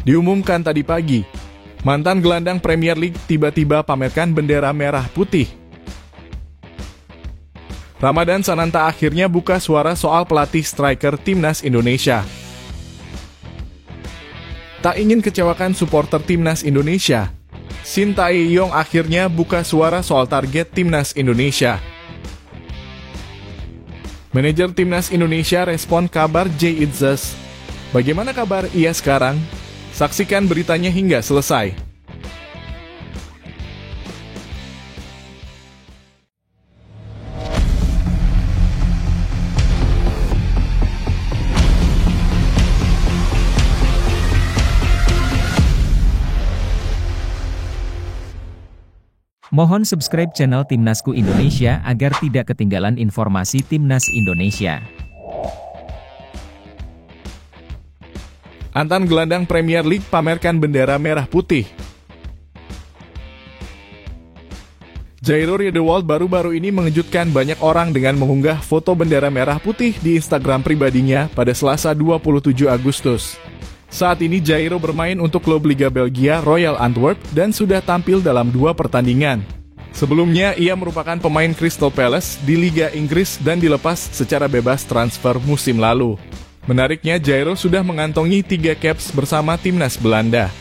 Diumumkan tadi pagi, mantan gelandang Premier League tiba-tiba pamerkan bendera merah putih. Ramadan Sananta akhirnya buka suara soal pelatih striker Timnas Indonesia. Tak ingin kecewakan supporter Timnas Indonesia, Shin Tae-yong akhirnya buka suara soal target Timnas Indonesia. Manajer Timnas Indonesia respon kabar Jay Itzes. Bagaimana kabar ia sekarang? Saksikan beritanya hingga selesai. Mohon subscribe channel Timnasku Indonesia agar tidak ketinggalan informasi Timnas Indonesia. Mantan gelandang Premier League pamerkan bendera merah putih. Jairo Riedewald baru-baru ini mengejutkan banyak orang dengan mengunggah foto bendera merah putih di Instagram pribadinya pada Selasa 27 Agustus. Saat ini Jairo bermain untuk klub Liga Belgia Royal Antwerp dan sudah tampil dalam 2 pertandingan. Sebelumnya, ia merupakan pemain Crystal Palace di Liga Inggris dan dilepas secara bebas transfer musim lalu. Menariknya, Jairo sudah mengantongi 3 caps bersama timnas Belanda.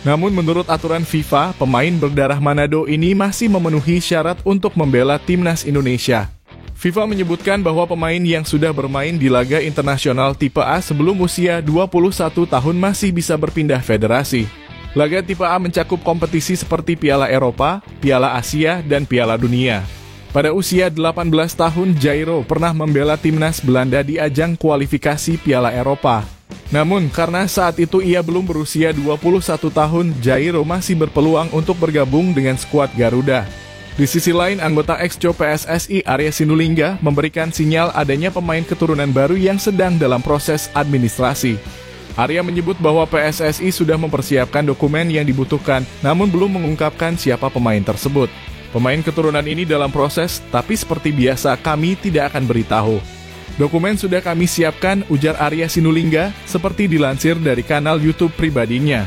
Namun menurut aturan FIFA, pemain berdarah Manado ini masih memenuhi syarat untuk membela timnas Indonesia. FIFA menyebutkan bahwa pemain yang sudah bermain di laga internasional tipe A sebelum usia 21 tahun masih bisa berpindah federasi. Laga tipe A mencakup kompetisi seperti Piala Eropa, Piala Asia, dan Piala Dunia. Pada usia 18 tahun, Jairo pernah membela timnas Belanda di ajang kualifikasi Piala Eropa. Namun, karena saat itu ia belum berusia 21 tahun, Jairo masih berpeluang untuk bergabung dengan skuad Garuda. Di sisi lain, anggota ex-co PSSI Arya Sinulinga memberikan sinyal adanya pemain keturunan baru yang sedang dalam proses administrasi. Arya menyebut bahwa PSSI sudah mempersiapkan dokumen yang dibutuhkan, namun belum mengungkapkan siapa pemain tersebut. Pemain keturunan ini dalam proses, tapi seperti biasa kami tidak akan beritahu. Dokumen sudah kami siapkan, ujar Arya Sinulinga, seperti dilansir dari kanal YouTube pribadinya.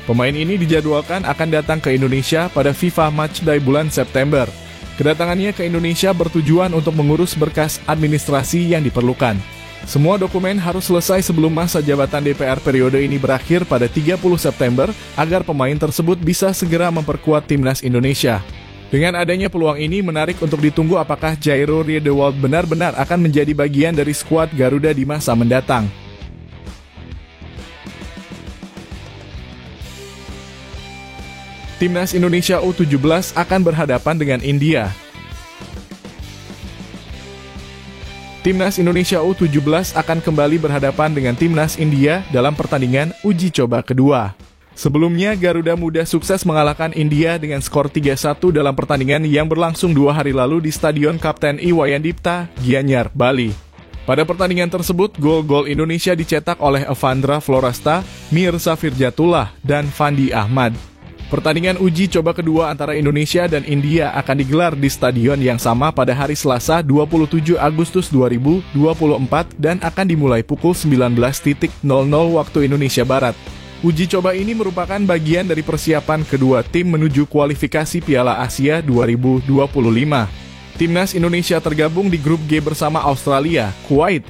Pemain ini dijadwalkan akan datang ke Indonesia pada FIFA Matchday bulan September. Kedatangannya ke Indonesia bertujuan untuk mengurus berkas administrasi yang diperlukan. Semua dokumen harus selesai sebelum masa jabatan DPR periode ini berakhir pada 30 September agar pemain tersebut bisa segera memperkuat timnas Indonesia. Dengan adanya peluang ini, menarik untuk ditunggu apakah Jairo Riedewald benar-benar akan menjadi bagian dari skuad Garuda di masa mendatang. Timnas Indonesia U17 akan berhadapan dengan India. Timnas Indonesia U17 akan kembali berhadapan dengan Timnas India dalam pertandingan uji coba kedua. Sebelumnya, Garuda Muda sukses mengalahkan India dengan skor 3-1 dalam pertandingan yang berlangsung 2 hari lalu di Stadion Kapten Iwayan Dipta, Gianyar, Bali. Pada pertandingan tersebut, gol-gol Indonesia dicetak oleh Evandra Florasta, Mirza Firjatullah, dan Fandi Ahmad. Pertandingan uji coba kedua antara Indonesia dan India akan digelar di stadion yang sama pada hari Selasa 27 Agustus 2024 dan akan dimulai pukul 19.00 waktu Indonesia Barat. Uji coba ini merupakan bagian dari persiapan kedua tim menuju kualifikasi Piala Asia 2025. Timnas Indonesia tergabung di grup G bersama Australia, Kuwait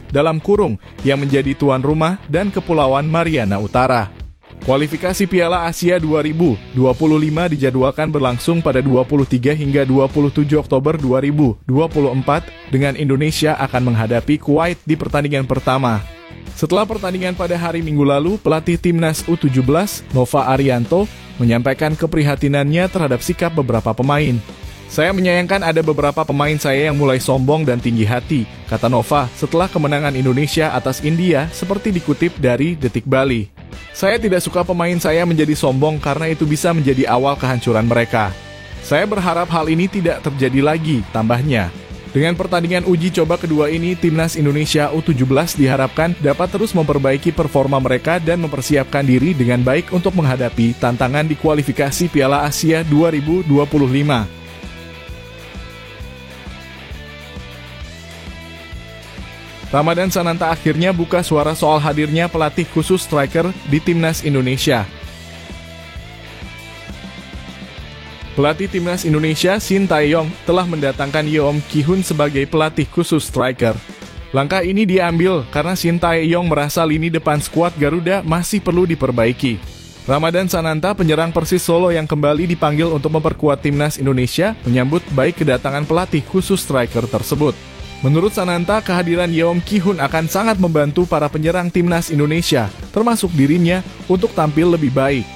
yang menjadi tuan rumah, dan Kepulauan Mariana Utara. Kualifikasi Piala Asia 2025 dijadwalkan berlangsung pada 23 hingga 27 Oktober 2024 dengan Indonesia akan menghadapi Kuwait di pertandingan pertama. Setelah pertandingan pada hari Minggu lalu, pelatih Timnas U17, Nova Arianto, menyampaikan keprihatinannya terhadap sikap beberapa pemain. Saya menyayangkan ada beberapa pemain saya yang mulai sombong dan tinggi hati, kata Nova setelah kemenangan Indonesia atas India seperti dikutip dari Detik Bali. Saya tidak suka pemain saya menjadi sombong karena itu bisa menjadi awal kehancuran mereka. Saya berharap hal ini tidak terjadi lagi, tambahnya. Dengan pertandingan uji coba kedua ini, Timnas Indonesia U17 diharapkan dapat terus memperbaiki performa mereka dan mempersiapkan diri dengan baik untuk menghadapi tantangan di kualifikasi Piala Asia 2025. Ramadan Sananta akhirnya buka suara soal hadirnya pelatih khusus striker di Timnas Indonesia. Pelatih Timnas Indonesia Shin Tae-yong telah mendatangkan Yeom Ki-hun sebagai pelatih khusus striker. Langkah ini diambil karena Shin Tae-yong merasa lini depan skuad Garuda masih perlu diperbaiki. Ramadan Sananta, penyerang Persis Solo yang kembali dipanggil untuk memperkuat Timnas Indonesia, menyambut baik kedatangan pelatih khusus striker tersebut. Menurut Sananta, kehadiran Yeom Ki-hun akan sangat membantu para penyerang Timnas Indonesia, termasuk dirinya, untuk tampil lebih baik.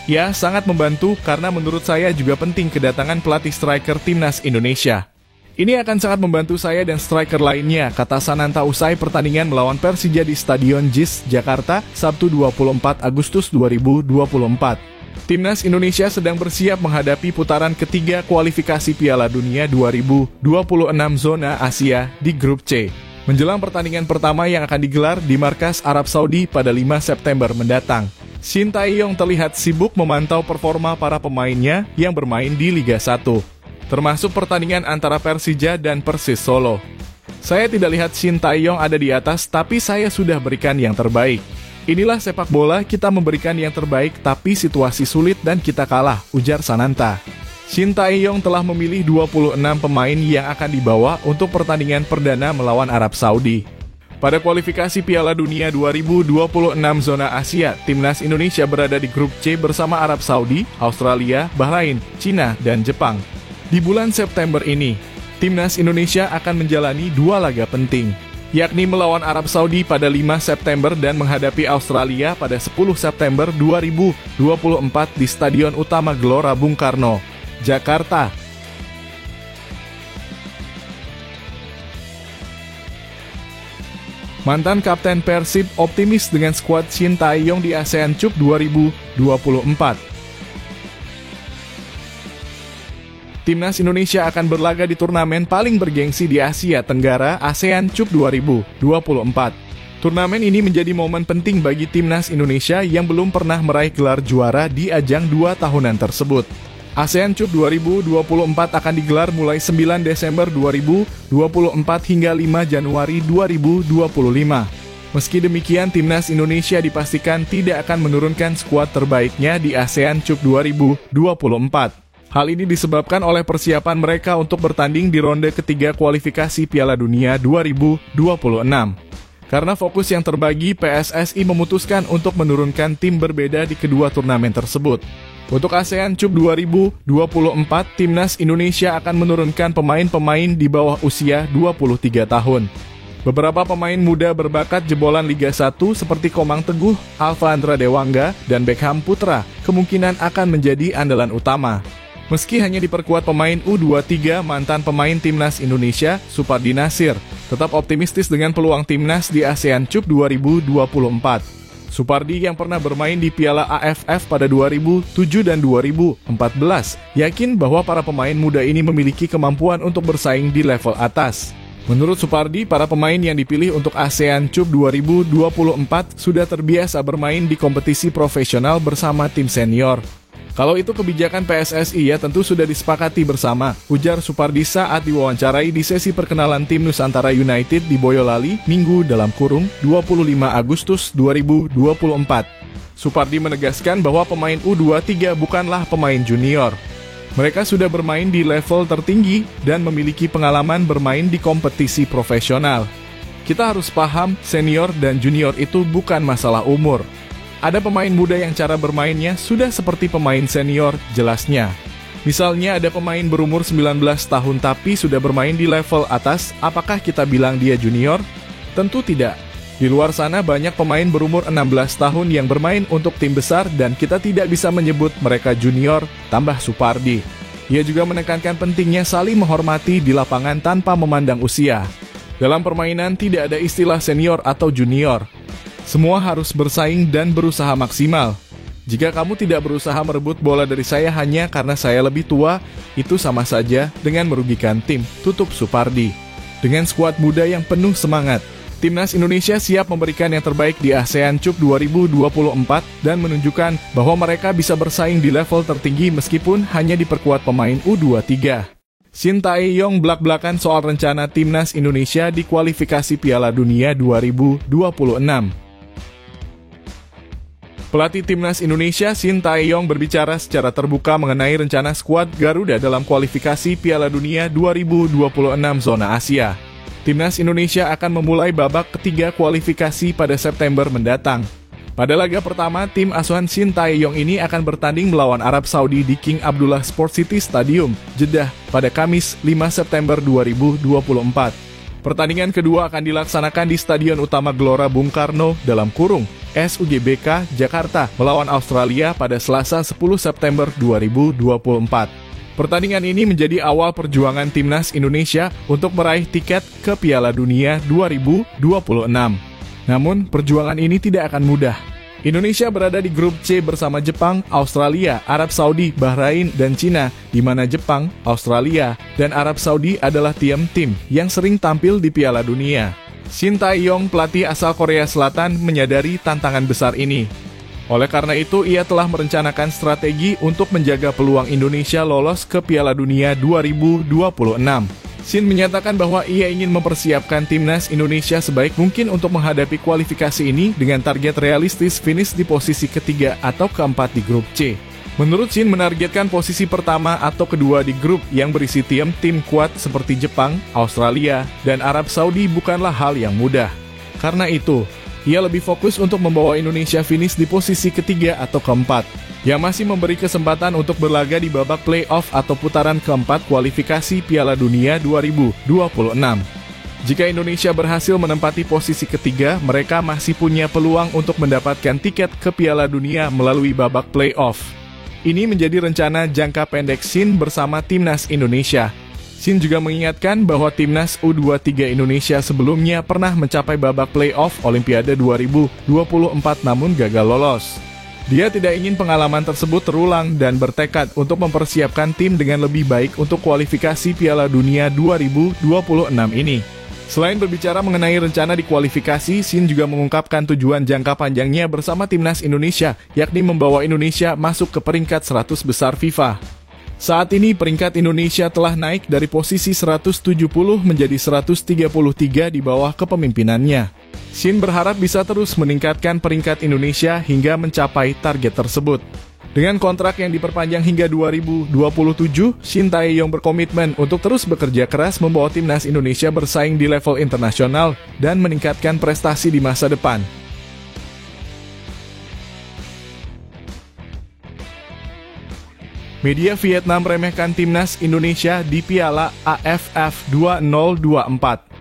Ya, sangat membantu karena menurut saya juga penting kedatangan pelatih striker Timnas Indonesia. Ini akan sangat membantu saya dan striker lainnya, kata Sananta usai pertandingan melawan Persija di Stadion JIS, Jakarta, Sabtu 24 Agustus 2024. Timnas Indonesia sedang bersiap menghadapi putaran ketiga kualifikasi Piala Dunia 2026 zona Asia di Grup C. Menjelang pertandingan pertama yang akan digelar di markas Arab Saudi pada 5 September mendatang. Shin Tae-yong terlihat sibuk memantau performa para pemainnya yang bermain di Liga 1, termasuk pertandingan antara Persija dan Persis Solo. Saya tidak lihat Shin Tae-yong ada di atas, tapi saya sudah berikan yang terbaik. Inilah sepak bola, kita memberikan yang terbaik, tapi situasi sulit dan kita kalah, ujar Sananta. Shin Tae-yong telah memilih 26 pemain yang akan dibawa untuk pertandingan perdana melawan Arab Saudi. Pada kualifikasi Piala Dunia 2026 zona Asia, Timnas Indonesia berada di Grup C bersama Arab Saudi, Australia, Bahrain, Cina, dan Jepang. Di bulan September ini, Timnas Indonesia akan menjalani 2 laga penting, yakni melawan Arab Saudi pada 5 September dan menghadapi Australia pada 10 September 2024 di Stadion Utama Gelora Bung Karno, Jakarta. Mantan Kapten Persib optimis dengan skuad Shin Tae-yong di ASEAN Cup 2024. Timnas Indonesia akan berlaga di turnamen paling bergengsi di Asia Tenggara, ASEAN Cup 2024. Turnamen ini menjadi momen penting bagi Timnas Indonesia yang belum pernah meraih gelar juara di ajang 2 tahunan tersebut. ASEAN Cup 2024 akan digelar mulai 9 Desember 2024 hingga 5 Januari 2025. Meski demikian, Timnas Indonesia dipastikan tidak akan menurunkan skuad terbaiknya di ASEAN Cup 2024. Hal ini disebabkan oleh persiapan mereka untuk bertanding di ronde ketiga kualifikasi Piala Dunia 2026. Karena fokus yang terbagi, PSSI memutuskan untuk menurunkan tim berbeda di kedua turnamen tersebut. Untuk ASEAN Cup 2024, Timnas Indonesia akan menurunkan pemain-pemain di bawah usia 23 tahun. Beberapa pemain muda berbakat jebolan Liga 1 seperti Komang Teguh, Alfandra Dewangga, dan Beckham Putra kemungkinan akan menjadi andalan utama. Meski hanya diperkuat pemain U23, mantan pemain Timnas Indonesia, Supardi Nasir, tetap optimistis dengan peluang Timnas di ASEAN Cup 2024. Supardi yang pernah bermain di Piala AFF pada 2007 dan 2014, yakin bahwa para pemain muda ini memiliki kemampuan untuk bersaing di level atas. Menurut Supardi, para pemain yang dipilih untuk ASEAN Cup 2024 sudah terbiasa bermain di kompetisi profesional bersama tim senior. Kalau itu kebijakan PSSI ya tentu sudah disepakati bersama, ujar Supardi saat diwawancarai di sesi perkenalan tim Nusantara United di Boyolali, Minggu (25 Agustus 2024). Supardi menegaskan bahwa pemain U23 bukanlah pemain junior. Mereka sudah bermain di level tertinggi dan memiliki pengalaman bermain di kompetisi profesional. Kita harus paham, senior dan junior itu bukan masalah umur. Ada pemain muda yang cara bermainnya sudah seperti pemain senior, jelasnya. Misalnya ada pemain berumur 19 tahun tapi sudah bermain di level atas, apakah kita bilang dia junior? Tentu tidak. Di luar sana banyak pemain berumur 16 tahun yang bermain untuk tim besar dan kita tidak bisa menyebut mereka junior, tambah Supardi. Ia juga menekankan pentingnya saling menghormati di lapangan tanpa memandang usia. Dalam permainan tidak ada istilah senior atau junior. Semua harus bersaing dan berusaha maksimal. Jika kamu tidak berusaha merebut bola dari saya hanya karena saya lebih tua, itu sama saja dengan merugikan tim, tutup Supardi. Dengan skuad muda yang penuh semangat, Timnas Indonesia siap memberikan yang terbaik di ASEAN Cup 2024 dan menunjukkan bahwa mereka bisa bersaing di level tertinggi meskipun hanya diperkuat pemain U23. Shin Tae-yong belak-belakan soal rencana Timnas Indonesia di kualifikasi Piala Dunia 2026. Pelatih Timnas Indonesia Shin Tae-yong berbicara secara terbuka mengenai rencana skuad Garuda dalam kualifikasi Piala Dunia 2026 zona Asia. Timnas Indonesia akan memulai babak ketiga kualifikasi pada September mendatang. Pada laga pertama, tim asuhan Shin Tae-yong ini akan bertanding melawan Arab Saudi di King Abdullah Sports City Stadium, Jeddah, pada Kamis 5 September 2024. Pertandingan kedua akan dilaksanakan di Stadion Utama Gelora Bung Karno (SUGBK) Jakarta melawan Australia pada Selasa 10 September 2024. Pertandingan ini menjadi awal perjuangan Timnas Indonesia untuk meraih tiket ke Piala Dunia 2026. Namun, perjuangan ini tidak akan mudah. Indonesia berada di grup C bersama Jepang, Australia, Arab Saudi, Bahrain, dan Cina, di mana Jepang, Australia, dan Arab Saudi adalah tim-tim yang sering tampil di Piala Dunia. Shin Tae-yong, pelatih asal Korea Selatan, menyadari tantangan besar ini. Oleh karena itu, ia telah merencanakan strategi untuk menjaga peluang Indonesia lolos ke Piala Dunia 2026. Shin menyatakan bahwa ia ingin mempersiapkan Timnas Indonesia sebaik mungkin untuk menghadapi kualifikasi ini dengan target realistis finish di posisi ketiga atau keempat di grup C. Menurut Shin, menargetkan posisi pertama atau kedua di grup yang berisi tim kuat seperti Jepang, Australia, dan Arab Saudi bukanlah hal yang mudah. Karena itu, ia lebih fokus untuk membawa Indonesia finish di posisi ketiga atau keempat, yang masih memberi kesempatan untuk berlaga di babak play-off atau putaran keempat kualifikasi Piala Dunia 2026. Jika Indonesia berhasil menempati posisi ketiga, mereka masih punya peluang untuk mendapatkan tiket ke Piala Dunia melalui babak play-off. Ini menjadi rencana jangka pendek Shin bersama Timnas Indonesia. Shin juga mengingatkan bahwa Timnas U23 Indonesia sebelumnya pernah mencapai babak play-off Olimpiade 2024 namun gagal lolos. Dia tidak ingin pengalaman tersebut terulang dan bertekad untuk mempersiapkan tim dengan lebih baik untuk kualifikasi Piala Dunia 2026 ini. Selain berbicara mengenai rencana di kualifikasi, Shin juga mengungkapkan tujuan jangka panjangnya bersama Timnas Indonesia, yakni membawa Indonesia masuk ke peringkat 100 besar FIFA. Saat ini peringkat Indonesia telah naik dari posisi 170 menjadi 133 di bawah kepemimpinannya. Shin berharap bisa terus meningkatkan peringkat Indonesia hingga mencapai target tersebut. Dengan kontrak yang diperpanjang hingga 2027, Shin Tae-yong berkomitmen untuk terus bekerja keras membawa Timnas Indonesia bersaing di level internasional dan meningkatkan prestasi di masa depan. Media Vietnam meremehkan Timnas Indonesia di Piala AFF 2024.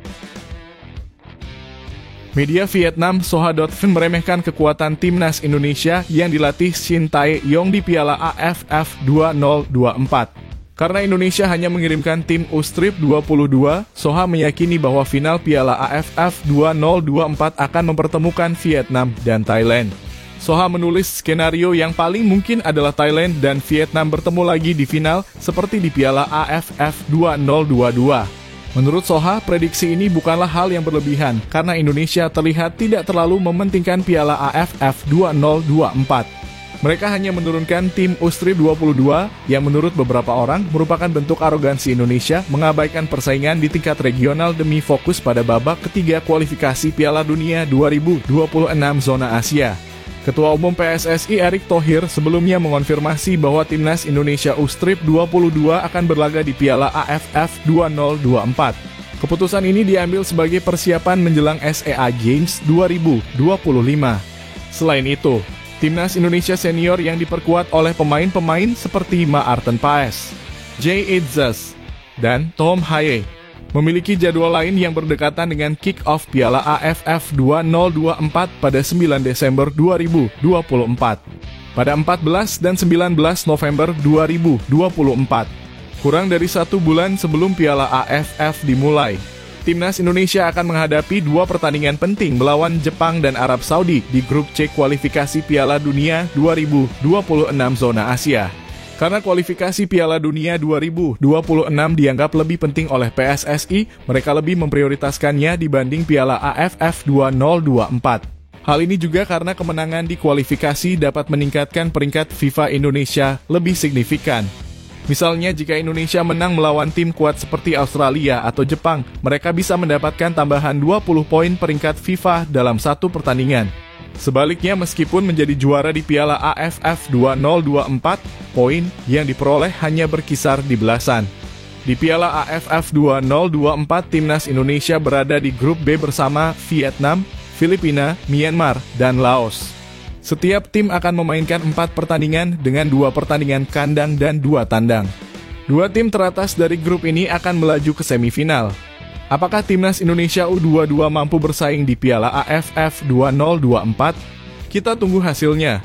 Media Vietnam Soha.vn meremehkan kekuatan Timnas Indonesia yang dilatih Shin Tae-yong di Piala AFF 2024. Karena Indonesia hanya mengirimkan tim U-Strip 22, Soha meyakini bahwa final Piala AFF 2024 akan mempertemukan Vietnam dan Thailand. Soha menulis skenario yang paling mungkin adalah Thailand dan Vietnam bertemu lagi di final seperti di Piala AFF 2022. Menurut Soha, prediksi ini bukanlah hal yang berlebihan karena Indonesia terlihat tidak terlalu mementingkan Piala AFF 2024. Mereka hanya menurunkan tim U-Strip 22 yang menurut beberapa orang merupakan bentuk arogansi Indonesia mengabaikan persaingan di tingkat regional demi fokus pada babak ketiga kualifikasi Piala Dunia 2026 zona Asia. Ketua Umum PSSI Erick Thohir sebelumnya mengonfirmasi bahwa Timnas Indonesia U-Strip 22 akan berlaga di Piala AFF 2024. Keputusan ini diambil sebagai persiapan menjelang SEA Games 2025. Selain itu, Timnas Indonesia senior yang diperkuat oleh pemain-pemain seperti Maarten Paes, Jay Itzes, dan Tom Haye memiliki jadwal lain yang berdekatan dengan kick-off Piala AFF 2024 pada 9 Desember 2024. Pada 14 dan 19 November 2024, kurang dari 1 bulan sebelum Piala AFF dimulai, Timnas Indonesia akan menghadapi 2 pertandingan penting melawan Jepang dan Arab Saudi di grup C kualifikasi Piala Dunia 2026 zona Asia. Karena kualifikasi Piala Dunia 2026 dianggap lebih penting oleh PSSI, mereka lebih memprioritaskannya dibanding Piala AFF 2024. Hal ini juga karena kemenangan di kualifikasi dapat meningkatkan peringkat FIFA Indonesia lebih signifikan. Misalnya jika Indonesia menang melawan tim kuat seperti Australia atau Jepang, mereka bisa mendapatkan tambahan 20 poin peringkat FIFA dalam satu pertandingan. Sebaliknya, meskipun menjadi juara di Piala AFF 2024, poin yang diperoleh hanya berkisar di belasan. Di Piala AFF 2024, Timnas Indonesia berada di grup B bersama Vietnam, Filipina, Myanmar, dan Laos. Setiap tim akan memainkan 4 pertandingan dengan 2 pertandingan kandang dan 2 tandang. 2 tim teratas dari grup ini akan melaju ke semifinal. Apakah Timnas Indonesia U22 mampu bersaing di Piala AFF 2024? Kita tunggu hasilnya.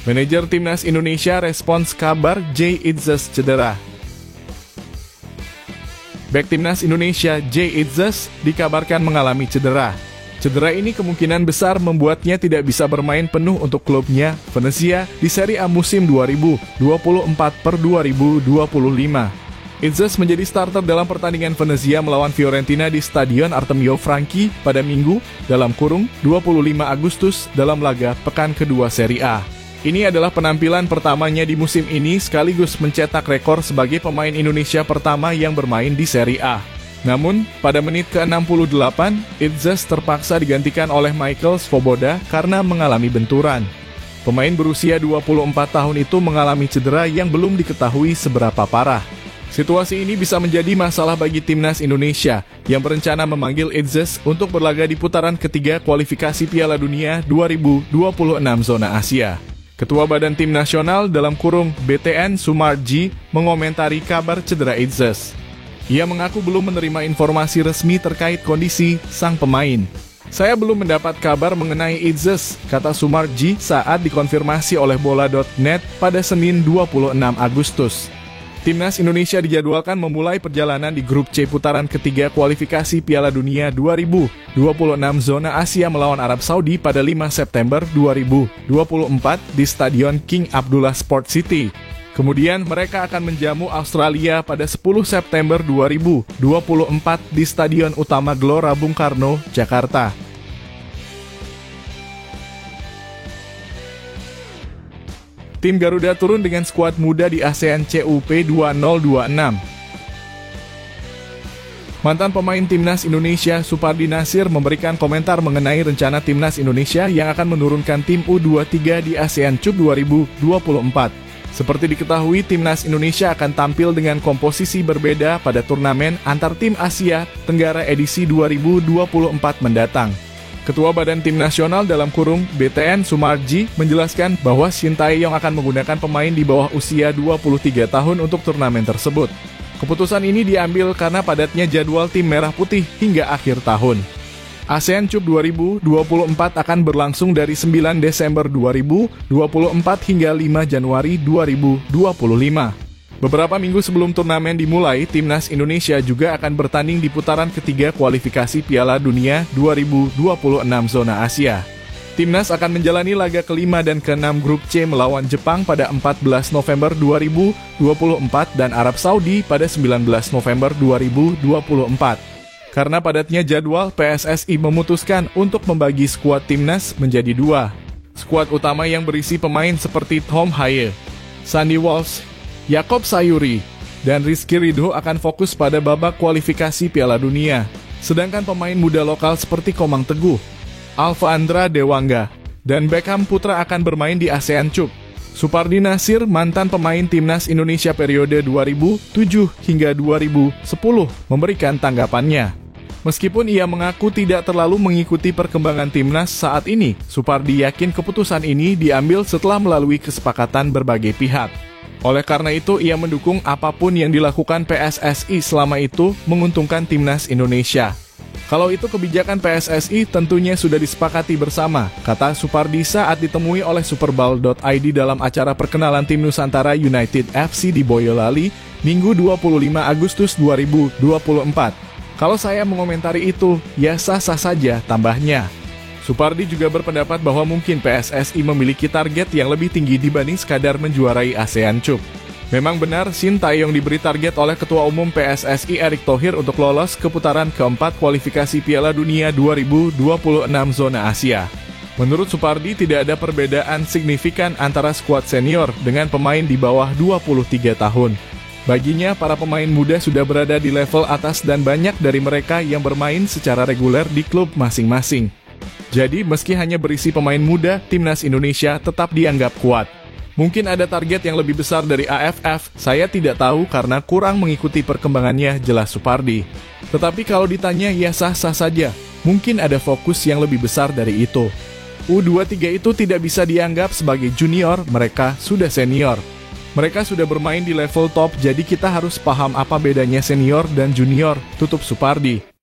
Manajer Timnas Indonesia respons kabar Jay Itzes cedera. Bek Timnas Indonesia Jay Itzes dikabarkan mengalami cedera. Cedera ini kemungkinan besar membuatnya tidak bisa bermain penuh untuk klubnya, Venezia, di Serie A musim 2024/2025. Itzes menjadi starter dalam pertandingan Venezia melawan Fiorentina di Stadion Artemio Franchi pada Minggu, (25 Agustus) dalam laga pekan kedua Serie A. Ini adalah penampilan pertamanya di musim ini sekaligus mencetak rekor sebagai pemain Indonesia pertama yang bermain di Serie A. Namun, pada menit ke-68, Itzes terpaksa digantikan oleh Michael Svoboda karena mengalami benturan. Pemain berusia 24 tahun itu mengalami cedera yang belum diketahui seberapa parah. Situasi ini bisa menjadi masalah bagi Timnas Indonesia yang berencana memanggil Itzes untuk berlaga di putaran ketiga kualifikasi Piala Dunia 2026 zona Asia. Ketua Badan Tim Nasional (BTN) Sumarji mengomentari kabar cedera Itzes. Ia mengaku belum menerima informasi resmi terkait kondisi sang pemain. "Saya belum mendapat kabar mengenai Itzes," kata Sumarji saat dikonfirmasi oleh bola.net pada Senin 26 Agustus. Timnas Indonesia dijadwalkan memulai perjalanan di grup C putaran ketiga kualifikasi Piala Dunia 2026 zona Asia melawan Arab Saudi pada 5 September 2024 di Stadion King Abdullah Sport City. Kemudian mereka akan menjamu Australia pada 10 September 2024 di Stadion Utama Gelora Bung Karno, Jakarta. Tim Garuda turun dengan skuad muda di ASEAN CUP 2026. Mantan pemain Timnas Indonesia Supardi Nasir memberikan komentar mengenai rencana Timnas Indonesia yang akan menurunkan tim U23 di ASEAN CUP 2024. Seperti diketahui, Timnas Indonesia akan tampil dengan komposisi berbeda pada turnamen antar tim Asia Tenggara edisi 2024 mendatang. Ketua Badan Tim Nasional (BTN) Sumarji menjelaskan bahwa Shin Tae-yong akan menggunakan pemain di bawah usia 23 tahun untuk turnamen tersebut. Keputusan ini diambil karena padatnya jadwal tim merah putih hingga akhir tahun. ASEAN CUP 2024 akan berlangsung dari 9 Desember 2024 hingga 5 Januari 2025. Beberapa minggu sebelum turnamen dimulai, Timnas Indonesia juga akan bertanding di putaran ketiga kualifikasi Piala Dunia 2026 zona Asia. Timnas akan menjalani laga kelima dan keenam grup C melawan Jepang pada 14 November 2024 dan Arab Saudi pada 19 November 2024. Karena padatnya jadwal, PSSI memutuskan untuk membagi skuad Timnas menjadi 2. Skuad utama yang berisi pemain seperti Tom Haye, Sandy Walsh, Yakob Sayuri, dan Rizky Ridho akan fokus pada babak kualifikasi Piala Dunia. Sedangkan pemain muda lokal seperti Komang Teguh, Alfa Andra Dewangga, dan Beckham Putra akan bermain di ASEAN CUP. Supardi Nasir, mantan pemain Timnas Indonesia periode 2007 hingga 2010, memberikan tanggapannya. Meskipun ia mengaku tidak terlalu mengikuti perkembangan Timnas saat ini, Supardi yakin keputusan ini diambil setelah melalui kesepakatan berbagai pihak. Oleh karena itu, ia mendukung apapun yang dilakukan PSSI selama itu menguntungkan Timnas Indonesia. Kalau itu kebijakan PSSI, tentunya sudah disepakati bersama, kata Supardi saat ditemui oleh Superball.id dalam acara perkenalan tim Nusantara United FC di Boyolali, Minggu 25 Agustus 2024. "Kalau saya mengomentari itu, ya sah-sah saja," tambahnya. Supardi juga berpendapat bahwa mungkin PSSI memiliki target yang lebih tinggi dibanding sekadar menjuarai ASEAN CUP. Memang benar, Shin Tae-yong diberi target oleh Ketua Umum PSSI Erick Thohir untuk lolos ke putaran keempat kualifikasi Piala Dunia 2026 zona Asia. Menurut Supardi, tidak ada perbedaan signifikan antara skuad senior dengan pemain di bawah 23 tahun. Baginya, para pemain muda sudah berada di level atas dan banyak dari mereka yang bermain secara reguler di klub masing-masing. Jadi, meski hanya berisi pemain muda, timnas Indonesia tetap dianggap kuat. Mungkin ada target yang lebih besar dari AFF, saya tidak tahu karena kurang mengikuti perkembangannya, jelas Supardi. Tetapi kalau ditanya, ya sah-sah saja. Mungkin ada fokus yang lebih besar dari itu. U23 itu tidak bisa dianggap sebagai junior, mereka sudah senior. Mereka sudah bermain di level top, jadi kita harus paham apa bedanya senior dan junior, tutup Supardi.